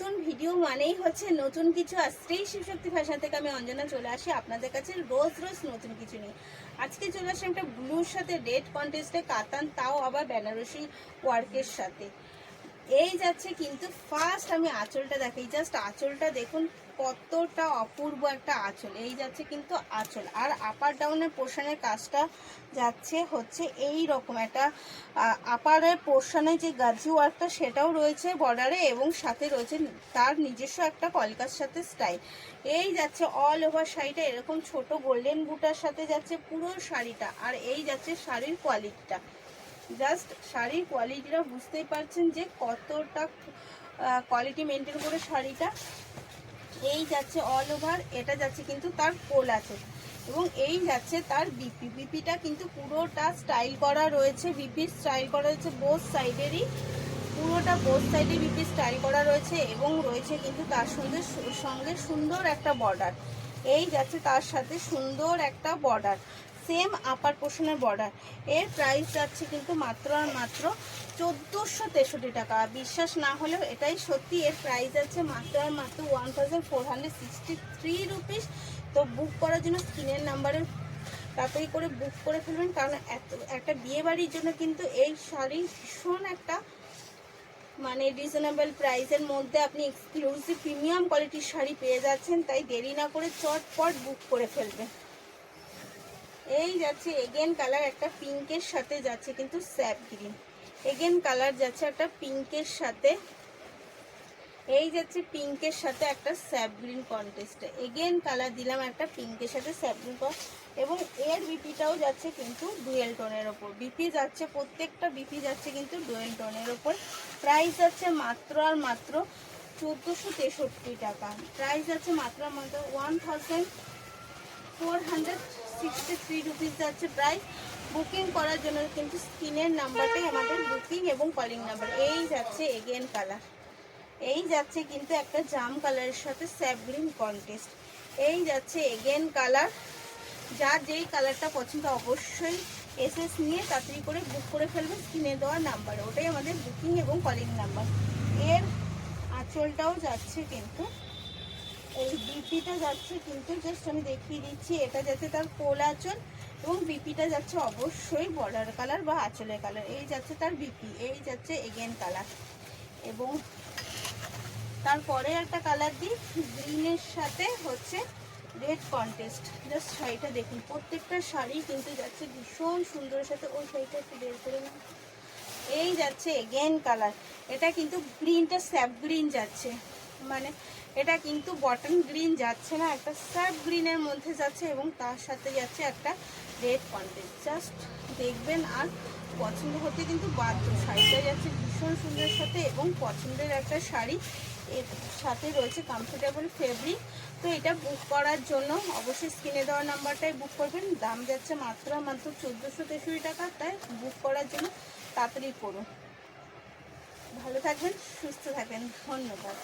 নতুন ভিডিও মানেই হচ্ছে নতুন কিছু। আর স্ত্রী শিবশক্তি ফ্যাশন থেকে আমি অঞ্জনা চলে আসি আপনাদের কাছে রোজ রোজ নতুন কিছু নিয়ে। আজকে চলে আসি একটা ব্লুর সাথে রেড কন্ট্রাস্টে কাতান, তাও আবার বেনারসি ওয়ার্কের সাথে। এই যাচ্ছে কিন্তু ফার্স্ট আমি আঁচলটা দেখাই, জাস্ট আঁচলটা দেখুন কতটা অপূর্ব একটা আঁচল। এই যাচ্ছে কিন্তু আঁচল, আর আপার ডাউনের পোর্শনের কাজটা যাচ্ছে হচ্ছে এই রকম একটা আপারের পোর্শনে যে গাজি ওয়ার্কটা সেটাও রয়েছে বর্ডারে, এবং সাথে রয়েছে তার নিজস্ব একটা কলকার সাথে স্টাইল। এই যাচ্ছে অল ওভার শাড়িটা এরকম ছোট গোল্ডেন বুটার সাথে যাচ্ছে পুরো শাড়িটা। আর এই যাচ্ছে শাড়ির কোয়ালিটিটা, জাস্ট শাড়ির কোয়ালিটিটা বুঝতেই পারছেন যে কতটা কোয়ালিটি মেনটেন করে শাড়িটা। এই যাচ্ছে অল ওভার, এটা যাচ্ছে কিন্তু তার কোল আছে, এবং এই যাচ্ছে তার বিপিটা কিন্তু পুরোটা স্টাইল করা রয়েছে, বিপি স্টাইল করা রয়েছে বোথ সাইডেরই, পুরোটা বোথ সাইডে বিপি স্টাইল করা রয়েছে, এবং রয়েছে কিন্তু তার সঙ্গে সুন্দর একটা বর্ডার। এই যাচ্ছে তার সাথে সুন্দর একটা বর্ডার, সেম আপার পোর্শনের বর্ডার। এর প্রাইস যাচ্ছে কিন্তু মাত্র আর মাত্র 1463 টাকা। বিশ্বাস না হলেও এটাই সত্যি, এর প্রাইস আছে মাত্র আর মাত্র 1463 রুপিস। তো বুক করার জন্য স্ক্রিনের নাম্বারে তাড়াতাড়ি করে বুক করে ফেলবেন, কারণ একটা বিয়ে বাড়ির জন্য কিন্তু এই শাড়ি ভীষণ একটা মানে রিজনেবল প্রাইসের মধ্যে আপনি এক্সক্লুসিভ প্রিমিয়াম কোয়ালিটির শাড়ি পেয়ে যাচ্ছেন। তাই দেরি না করে চটপট বুক করে ফেলবেন। এই যাচ্ছে এগেন কালার একটা পিঙ্কের সাথে যাচ্ছে কিন্তু স্যাপ গ্রিন, এগেন কালার যাচ্ছে একটা পিঙ্কের সাথে, এই যাচ্ছে পিঙ্কের সাথে একটা স্যাপ গ্রিন কন্ট্রাস্টে, এগেন কালার দিলাম একটা পিঙ্কের সাথে স্যাপ গ্রিন, এবং এর বিপিটাও যাচ্ছে কিন্তু ডুয়েল টোনের ওপর। বিপি যাচ্ছে প্রত্যেকটা বিপি যাচ্ছে কিন্তু ডুয়েল টোনের ওপর। প্রাইস যাচ্ছে মাত্র আর মাত্র 1463 টাকা। প্রাইস যাচ্ছে মাত্র আর মাত্র 1463 রুপিস যাচ্ছে প্রাইস। বুকিং করার জন্য কিন্তু স্ক্রিনের নাম্বারটাই আমাদের বুকিং এবং কলিং নাম্বার। এই যাচ্ছে এগেন কালার, এই যাচ্ছে কিন্তু একটা জাম কালারের সাথে স্যাপ গ্রিন কন্ট্রাস্ট। এই যাচ্ছে এগেন কালার, যার যেই কালারটা পছন্দ অবশ্যই এসএস নিয়ে তাড়াতাড়ি করে বুক করে ফেলবে স্ক্রিনে দেওয়া নাম্বারে, ওটাই আমাদের বুকিং এবং কলিং নাম্বার। এর আঁচলটাও যাচ্ছে কিন্তু, এই বিপিটা যাচ্ছে কিন্তু জাস্ট আমি দেখিয়ে দিচ্ছি, এটা যাচ্ছে তার কোল আঁচল, এবং বিপিটা যাচ্ছে অবশ্যই বর্ডার কালার বা আঁচলের কালার। এই যাচ্ছে তার বিপি, এই যাচ্ছে এগেন কালার, এবং তারপরে একটা কালার দিই গ্রিনের সাথে হচ্ছে রেড কন্ট্রাস্ট। জাস্ট শাড়িটা দেখুন, প্রত্যেকটা শাড়ি কিন্তু যাচ্ছে ভীষণ সুন্দরের সাথে। ওই শাড়িটা একটু বের করে না। এই যাচ্ছে এগেন কালার, এটা কিন্তু গ্রিনটা স্যাপ গ্রিন যাচ্ছে, মানে এটা কিন্তু বটন গ্রিন যাচ্ছে না, একটা স্যাপ গ্রিনের মধ্যে যাচ্ছে, এবং তার সাথে যাচ্ছে একটা রেড কন্ট্রাস্ট। জাস্ট দেখবেন আর পছন্দ হতে কিন্তু বাধ্য। শাড়িটা যাচ্ছে ভীষণ সুন্দরের সাথে, এবং পছন্দের একটা শাড়ি, এর সাথে রয়েছে কমফোর্টেবল ফেব্রিক। তো এটা বুক করার জন্য অবশ্যই স্ক্রিনে দেওয়া নাম্বারটাই বুক করবেন। দাম যাচ্ছে মাত্র মাত্র 1463 টাকা। তাই বুক করার জন্য তাড়াতাড়ি করুন। ভালো থাকবেন, সুস্থ থাকবেন, ধন্যবাদ।